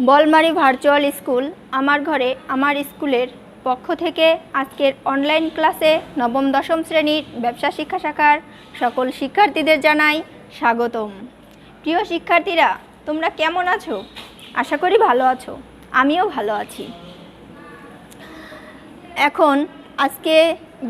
Bolmari virtual school আমার ঘরে আমার স্কুলের পক্ষ থেকে আজকের অনলাইন ক্লাসে নবম দশম শ্রেণীর ব্যবসা শিক্ষা শাখার সকল শিক্ষার্থীদের জানাই স্বাগতম। প্রিয় শিক্ষার্থীরা, তোমরা কেমন আছো? আশা করি ভালো আছো। আমিও ভালো আছি। এখন আজকে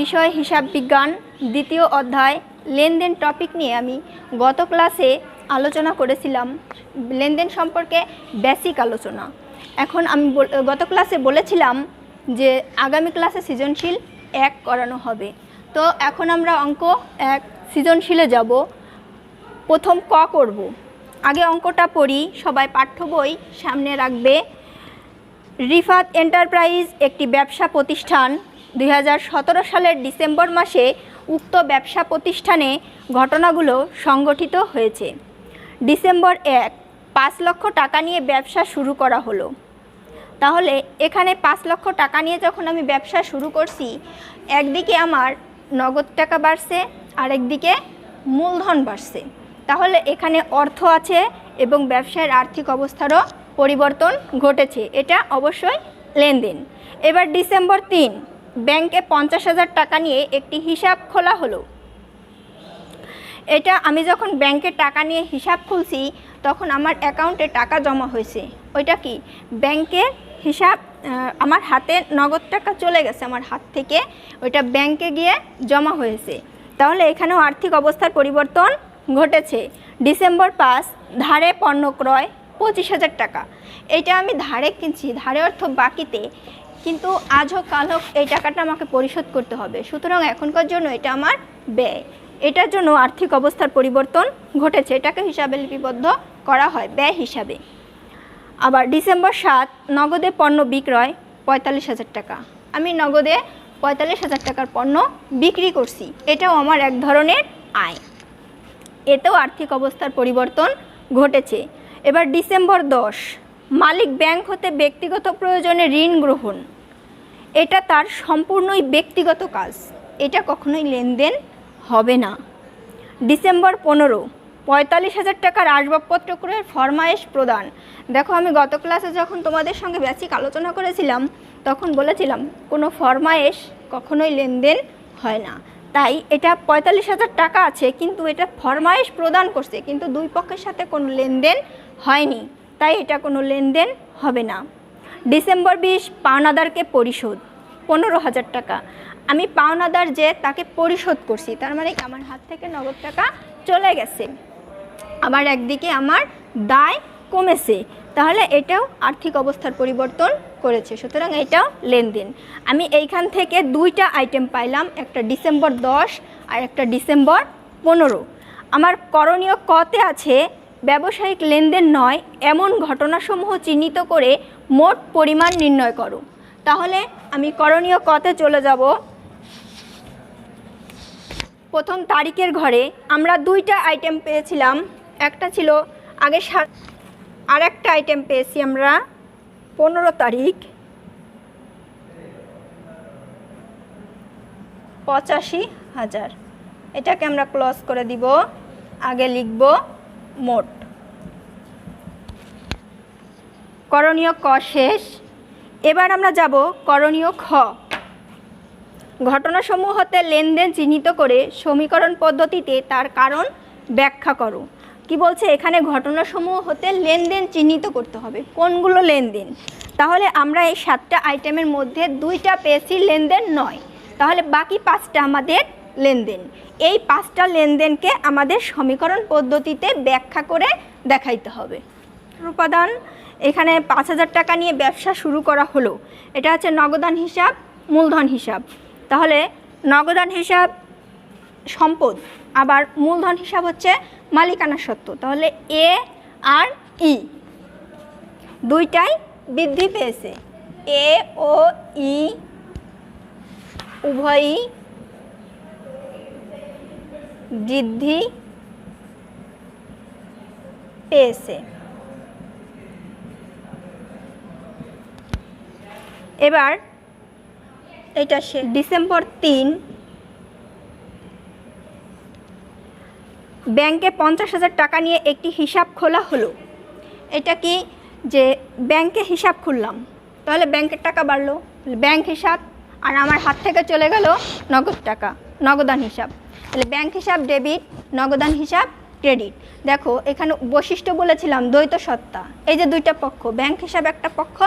বিষয় হিসাব বিজ্ঞান দ্বিতীয় অধ্যায় লেনদেন টপিক নিয়ে আমি গত ক্লাসে আলোচনা করেছিলাম। লেনদেন সম্পর্কে বেসিক আলোচনা। এখন আমি গত ক্লাসে বলেছিলাম যে আগামী ক্লাসে সৃজনশীল 1 করানো হবে। তো এখন আমরা অঙ্ক 1 সৃজনশীলে যাব। প্রথম ক করব। আগে অঙ্কটা পড়ি। সবাই পাঠ্য বই সামনে রাখবে। রিফাত এন্টারপ্রাইজ একটি ব্যবসা প্রতিষ্ঠান। 2017 সালের ডিসেম্বর মাসে উক্ত ব্যবসা প্রতিষ্ঠানে ঘটনাগুলো সংগঠিত হয়েছে। ডিসেম্বর 1 5 লক্ষ টাকা নিয়ে ব্যবসা শুরু করা হলো। তাহলে এখানে 5 লক্ষ টাকা নিয়ে যখন আমি ব্যবসা শুরু করছি, একদিকে আমার নগদ টাকা বাড়ছে, আরেকদিকে মূলধন বাড়ছে। তাহলে এখানে অর্থ আছে এবং ব্যবসায়ের আর্থিক অবস্থারও পরিবর্তন ঘটেছে। এটা অবশ্যই লেনদেন। এবার ডিসেম্বর 3 ব্যাংকে 50,000 টাকা নিয়ে একটি হিসাব খোলা হলো। এটা আমি যখন ব্যাংকে টাকা নিয়ে হিসাব খুলছি তখন আমার অ্যাকাউন্টে টাকা জমা হয়েছে। ওইটা কি ব্যাংকের হিসাব, আমার হাতে নগদ টাকা চলে গেছে আমার হাত থেকে, ওইটা ব্যাংকে গিয়ে জমা হয়েছে। তাহলে এখানেও আর্থিক অবস্থার পরিবর্তন ঘটেছে। ডিসেম্বর 5 ধারে পণ্য ক্রয় 25,000 টাকা। এটা আমি ধারে কিনছি, ধারে অর্থ বাকিতে, কিন্তু আজ হোক কাল হোক এই টাকাটা আমাকে পরিশোধ করতে হবে। সুতরাং এখনকার জন্য এটা আমার ব্যয়। এটার জন্য আর্থিক অবস্থার পরিবর্তন ঘটেছে। এটাকে হিসাবে লিপিবদ্ধ করা হয় ব্যয় হিসাবে। আবার ডিসেম্বর 7 নগদে পণ্য বিক্রয় 45,000 টাকা। আমি নগদে 45,000 টাকার পণ্য বিক্রি করছি। এটাও আমার এক ধরনের আয়। এতেও আর্থিক অবস্থার পরিবর্তন ঘটেছে। এবার ডিসেম্বর 10 মালিক ব্যাংক হতে ব্যক্তিগত প্রয়োজনে ঋণ গ্রহণ। এটা তার সম্পূর্ণই ব্যক্তিগত কাজ। এটা কখনোই লেনদেন হবে না। ডিসেম্বর 15 45,000 টাকার আসবাবপত্র ক্রয়ের ফরমায়েশ প্রদান। দেখো, আমি গত ক্লাসে যখন তোমাদের সঙ্গে বেসিক আলোচনা করেছিলাম তখন বলেছিলাম কোনো ফরমায়েশ কখনোই লেনদেন হয় না। তাই এটা 45,000 টাকা আছে, কিন্তু এটা ফরমায়েশ প্রদান করছে, কিন্তু দুই পক্ষের সাথে কোনো লেনদেন হয়নি, তাই এটা কোনো লেনদেন হবে না। ডিসেম্বর 20 পাওনাদারকে পরিশোধ 15,000 টাকা। আমি পাওনাদার যে তাকে পরিশোধ করছি, তার মানে আমার হাত থেকে নগদ টাকা চলে গেছে, আবার একদিকে আমার দায় কমেছে। তাহলে এটাও আর্থিক অবস্থার পরিবর্তন করেছে। সুতরাং এটাও লেনদেন। আমি এইখান থেকে দুইটা আইটেম পাইলাম, একটা ডিসেম্বর 10 আর একটা ডিসেম্বর 15। আমার করণীয় কতে আছে ব্যবসায়িক লেনদেন নয় এমন ঘটনাসমূহ চিহ্নিত করে মোট পরিমাণ নির্ণয় করো। তাহলে আমি করণীয় কতে চলে যাব। প্রথম তারিখের ঘরে আমরা দুইটা আইটেম পেয়েছিলাম। একটা ছিল আগে আর একটা আইটেম পেয়েছি আমরা 15 তারিখ 85,000। এটাকে আমরা ক্লোজ করে দিব। আগে লিখব মোট। করণীয় ক শেষ। এবার আমরা যাব করণীয় খ। ঘটনাসমূহ হতে লেনদেন চিহ্নিত করে সমীকরণ পদ্ধতিতে তার কারণ ব্যাখ্যা করো। কি বলছে এখানে? ঘটনাসমূহ হতে লেনদেন চিহ্নিত করতে হবে। কোনগুলো লেনদেন? তাহলে আমরা এই 7টা আইটেমের মধ্যে 2টা পেয়েছি লেনদেন নয়, তাহলে বাকি 5টা আমাদের লেনদেন। এই 5টা লেনদেনকে আমাদের সমীকরণ পদ্ধতিতে ব্যাখ্যা করে দেখাইতে হবে। উপাদান, এখানে 5,000 টাকা নিয়ে ব্যবসা শুরু করা হলো। এটা হচ্ছে নগদান হিসাব, মূলধন হিসাব। তাহলে নগদান হিসাব সম্পদ, আবার মূলধন হিসাব হচ্ছে মালিকানা সত্ত্ব। তাহলে এ আর ই দুইটাই বৃদ্ধি পেয়েছে। এ ও ই উভয়ই বৃদ্ধি পেয়েছে। এবার এটা ডিসেম্বর 3 ব্যাংকে 50,000 টাকা নিয়ে একটি হিসাব খোলা হলো। এটা কি যে ব্যাংকে হিসাব খুললাম, তাহলে ব্যাংকের টাকা বাড়লো, ব্যাংক হিসাব, আর আমার হাত থেকে চলে গেল নগদ টাকা, নগদান হিসাব। তাহলে ব্যাংক হিসাব ডেবিট, নগদান হিসাব ক্রেডিট। দেখো এখানে বৈশিষ্ট্য বলেছিলাম দ্বৈত সত্তা, এই যে দুইটা পক্ষ, ব্যাংক হিসাব একটা পক্ষ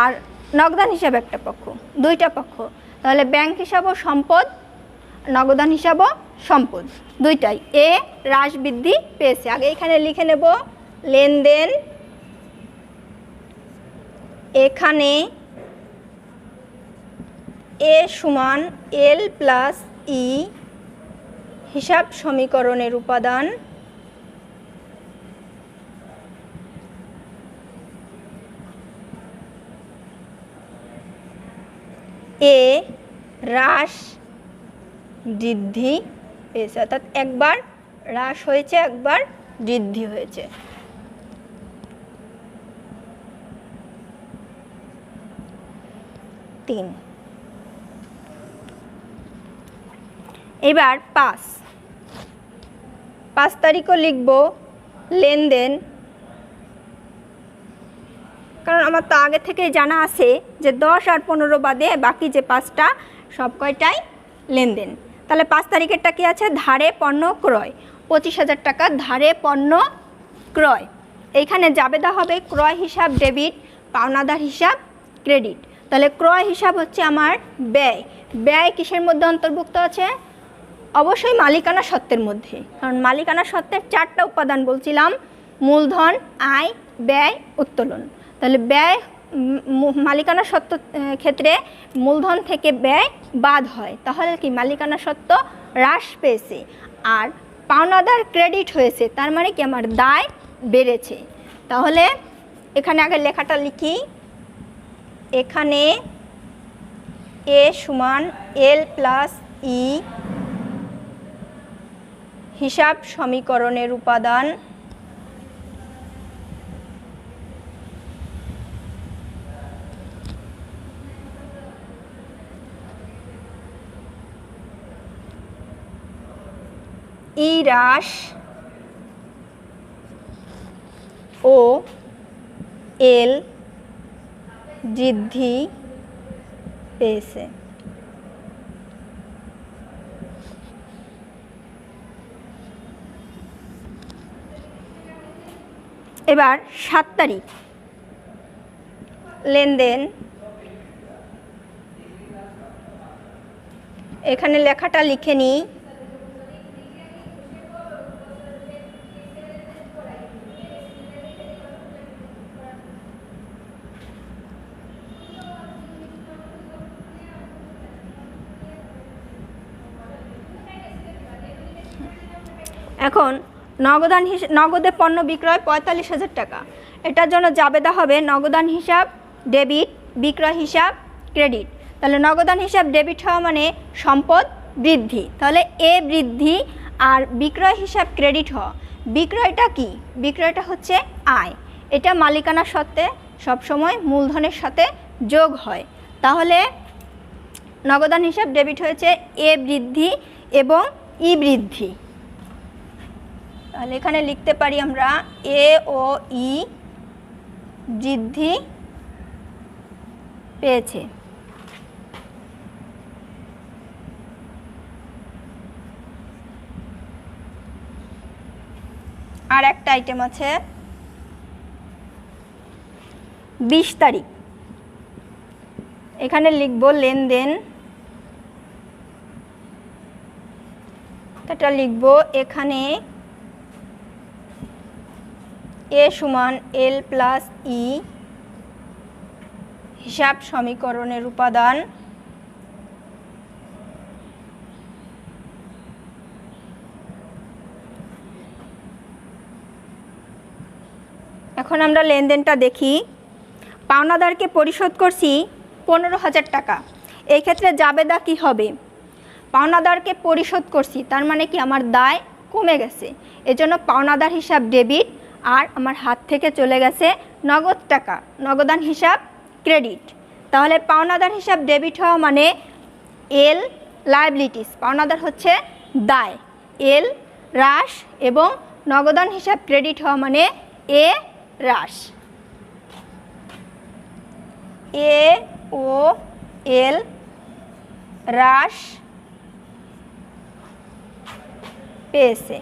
আর নগদান হিসাব একটা পক্ষ, দুইটা পক্ষ। তাহলে ব্যাংক হিসাবও সম্পদ, নগদান হিসাবও সম্পদ, দুইটাই। এ হ্রাস বৃদ্ধি পেয়েছে। আগে এখানে লিখে নেব লেনদেন, এখানে এ সমান এল প্লাস ই হিসাব সমীকরণের উপাদান, এ হ্রাস বৃদ্ধি পেয়েছে, অর্থাৎ একবার হ্রাস হয়েছে, একবার বৃদ্ধি হয়েছে। তিন। এবার 5 তারিখও লিখব লেনদেন, কারণ আমার তো আগে থেকেই জানা আছে যে 10 আর 15 বাদে বাকি যে 5টা সব কয়টাই লেনদেন। তাহলে 5 তারিখেরটা কি আছে? ধারে পণ্য ক্রয়, 25,000 টাকা ধারে পণ্য ক্রয়। এইখানে জাবেদা হবে ক্রয় হিসাব ডেবিট, পাওনাদার হিসাব ক্রেডিট। তাহলে ক্রয় হিসাব হচ্ছে আমার ব্যয়। ব্যয় কিসের মধ্যে অন্তর্ভুক্ত আছে? অবশ্যই মালিকানা সত্ত্বের মধ্যে, কারণ মালিকানা সত্ত্বের 4টা উপাদান বলছিলাম, মূলধন, আয়, ব্যয়, উত্তোলন। তাহলে ব্যয়, মালিকানা সত্ত্ব ক্ষেত্রে মূলধন থেকে ব্যয় বাদ হয়, তাহলে কি মালিকানা সত্ত্ব হ্রাস পেয়েছে। আর পাওনাদার ক্রেডিট হয়েছে, তার মানে কি আমার দায় বেড়েছে। তাহলে এখানে আগে লেখাটা লিখি, এখানে এ সমান এল প্লাস ই হিসাব সমীকরণের উপাদান, ই হ্রাস ও এল বৃদ্ধি পেয়েছে। এবার 7 তারিখ লেনদেন, এখানে লেখাটা লিখে নিই, এখন নগদে পণ্য বিক্রয় 45,000 টাকা। এটার জন্য জাবেদা হবে নগদান হিসাব ডেবিট, বিক্রয় হিসাব ক্রেডিট। তাহলে নগদান হিসাব ডেবিট হওয়া মানে সম্পদ বৃদ্ধি, তাহলে এ বৃদ্ধি, আর বিক্রয় হিসাব ক্রেডিট হওয়া। বিক্রয়টা কি? বিক্রয়টা হচ্ছে আয়, এটা মালিকানা সত্ত্বে সবসময় মূলধনের সাথে যোগ হয়। তাহলে নগদান হিসাব ডেবিট হয়েছে এ বৃদ্ধি এবং ই বৃদ্ধি। তাহলে এখানে লিখতে পারি আমরা এ ও ই বৃদ্ধি পেয়েছে। আর একটা আইটেম আছে 20 তারিখ, এখানে লিখব লেনদেন, এটা লিখব এখানে এ সমান এল প্লাস ই হিসাব সমীকরণের উপাদান, এখন আমরা লেনদেনটা দেখি। পাওনাদারকে পরিশোধ করছি 15,000 টাকা, এই ক্ষেত্রে জাবেদা কি হবে? পাওনাদারকে পরিশোধ করছি, তার মানে কি আমার দায় কমে গেছে, এজন্য পাওনাদার হিসাব ডেবিট, আর আমার হাত থেকে চলে গেছে নগদ টাকা, নগদান হিসাব ক্রেডিট। তাহলে পাওনাদার হিসাব ডেবিট হওয়া মানে এল লায়াবিলিটিস, পাওনাদার হচ্ছে দায়, এল হ্রাস, এবং নগদান হিসাব ক্রেডিট হওয়া মানে এ হ্রাস। AOL হ্রাস পেয়েছে।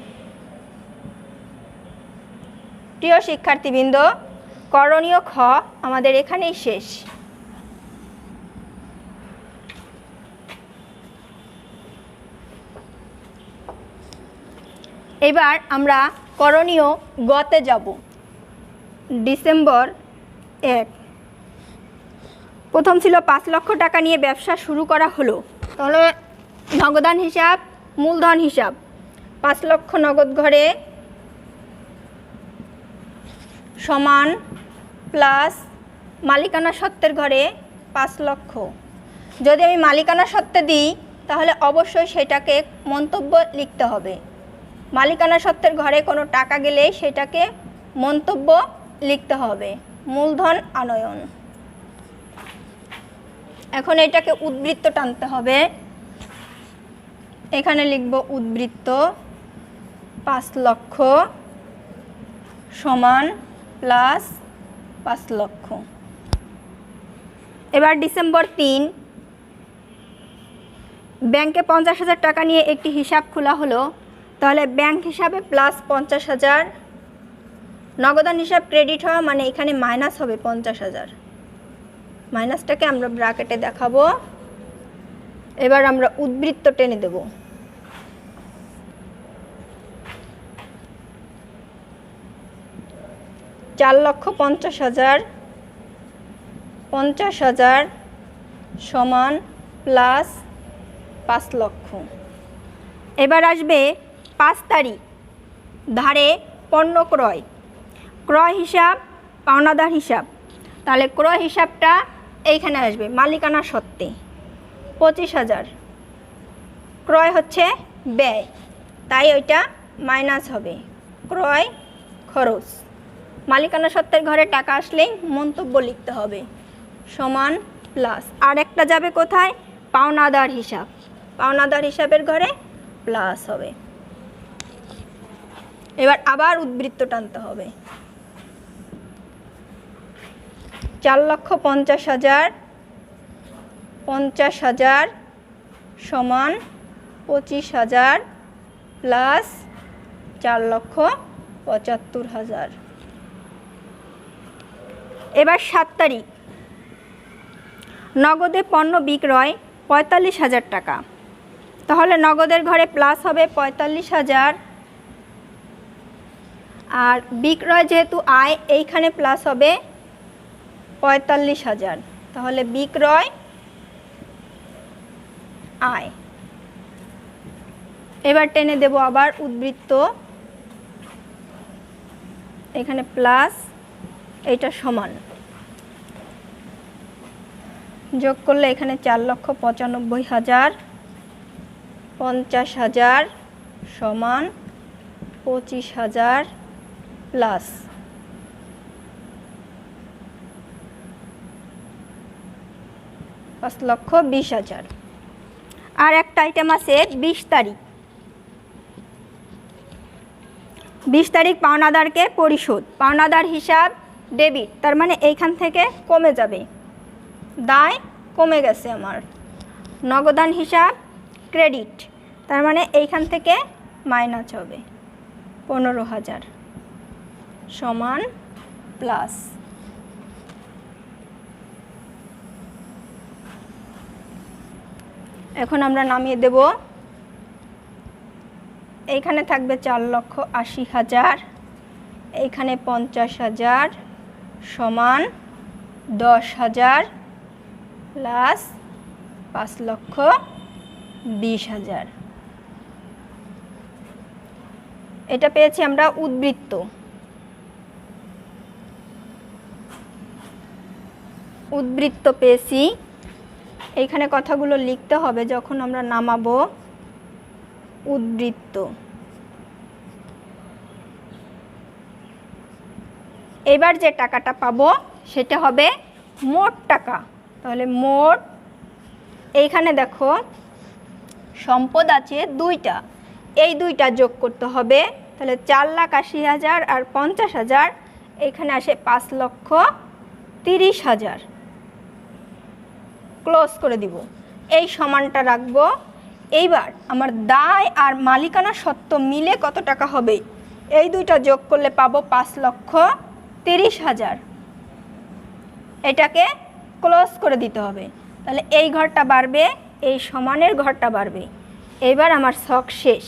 প্রিয় শিক্ষার্থীবৃন্দ, করণীয় খ আমাদের এখানেই শেষ। এবার আমরা করণীয় গতে যাব। ডিসেম্বর 1 প্রথম ছিল 5 লক্ষ টাকা নিয়ে ব্যবসা শুরু করা হলো। তাহলে নগদান হিসাব, মূলধন হিসাব, 5 লক্ষ নগদ ঘরে সমান প্লাস মালিকানা সত্ত্বের ঘরে 5 লক্ষ। যদি আমি মালিকানা সত্ত্বে দিই তাহলে অবশ্যই সেটাকে মন্তব্য লিখতে হবে। মালিকানা সত্ত্বের ঘরে কোনো টাকা গেলেই সেটাকে মন্তব্য লিখতে হবে। মূলধন আনয়ন। এখন এটাকে উদ্বৃত্ত টানতে হবে। এখানে লিখব উদ্বৃত্ত 5 লক্ষ সমান প্লাস 5 লক্ষ। এবার ডিসেম্বর 3 ব্যাংকে 50,000 টাকা নিয়ে একটি হিসাব খোলা হলো। তাহলে ব্যাংক হিসাবে প্লাস 50,000, নগদান হিসাব ক্রেডিট হওয়া মানে এখানে মাইনাস হবে 50,000। মাইনাসটাকে আমরা ব্র্যাকেটে দেখাবো। এবার আমরা উদ্বৃত্ত টেনে দেব। $4,50,000 সমান প্লাস 5 লক্ষ। এবার আসবে 5 তারিখ ধারে পণ্য ক্রয়, ক্রয় হিসাব, পাওনাদার হিসাব। তাহলে ক্রয় হিসাবটা এইখানে আসবে মালিকানা সত্ত্বে 25,000। ক্রয় হচ্ছে ব্যয়, তাই ওইটা মাইনাস হবে ক্রয় খরচ। মালিকানা সত্ত্বের ঘরে টাকা আসলেই মন্তব্য লিখতে হবে সমান প্লাস। আর একটা যাবে কোথায়? পাওনাদার হিসাব। পাওনাদার হিসাবের ঘরে প্লাস হবে। এবার আবার উদ্বৃত্ত টানতে হবে। 4,50,000 50,000 সমান 25,000 প্লাস 4,75,000। এবার 7 তারিখ নগদে পণ্য বিক্রয় 45,000 টাকা। তাহলে নগদের ঘরে প্লাস হবে 45,000, আর বিক্রয় যেহেতু আয় এইখানে প্লাস হবে 45,000। তাহলে বিক্রয় আয়। এবার টেনে দেব আবার উদ্বৃত্ত, এখানে প্লাস, এইটা সমান, যোগ করলে এখানে 4,95,000 50,000 সমান 25,000 প্লাস 5,20,000। আর একটা আইটেম আছে 20 তারিখ। 20 তারিখ পাওনাদারকে পরিশোধ। পাওনাদার হিসাব ডেবিট, তার মানে এইখান থেকে কমে যাবে, দায় কমে গেছে আমার। নগদান হিসাব ক্রেডিট, তার মানে এইখান থেকে মাইনাস হবে 15,000 সমান প্লাস। এখন আমরা নামিয়ে দেব। এইখানে থাকবে 4,80,000, এইখানে 50,000 সমান 10,000 প্লাস 5,20,000। এটা পেয়েছি আমরা উদ্বৃত্ত। উদ্বৃত্ত পেয়েছি। এইখানে কথাগুলো লিখতে হবে যখন আমরা নামাবো। উদ্বৃত্ত। এবার যে টাকাটা পাবো সেটা হবে মোট টাকা। তাহলে মোট, এইখানে দেখো সম্পদ আছে 2টা, এই 2টা যোগ করতে হবে। তাহলে 4,80,000 আর 50,000, এখানে আসে 5,30,000। ক্লোজ করে দিব, এই সমানটা রাখবো। এইবার আমার দায় আর মালিকানা সত্ত্ব মিলে কত টাকা হবে, এই দুইটা যোগ করলে পাবো 5,30,000। এটাকে ক্লোজ করে দিতে হবে, তাহলে এই ঘরটা বাড়বে, এই সমানের ঘরটা বাড়বে। এইবার আমার ছক শেষ।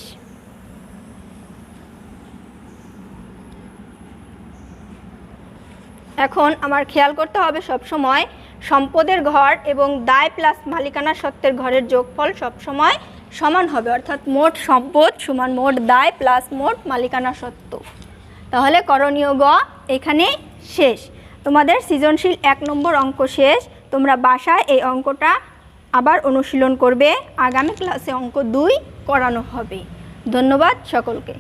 এখন আমার খেয়াল করতে হবে সবসময় সম্পদের ঘর এবং দায় প্লাস মালিকানা সত্ত্বের ঘরের যোগফল সবসময় সমান হবে, অর্থাৎ মোট সম্পদ সমান মোট দায় প্লাস মোট মালিকানা সত্ত্ব। তাহলে করণীয় গ এখানেই শেষ। তোমাদের সৃজনশীল 1 নম্বর অঙ্ক শেষ। তোমরা বাসায় এই অঙ্কটা আবার অনুশীলন করবে, আগামী ক্লাসে অঙ্ক 2 করানো হবে। ধন্যবাদ সকলকে।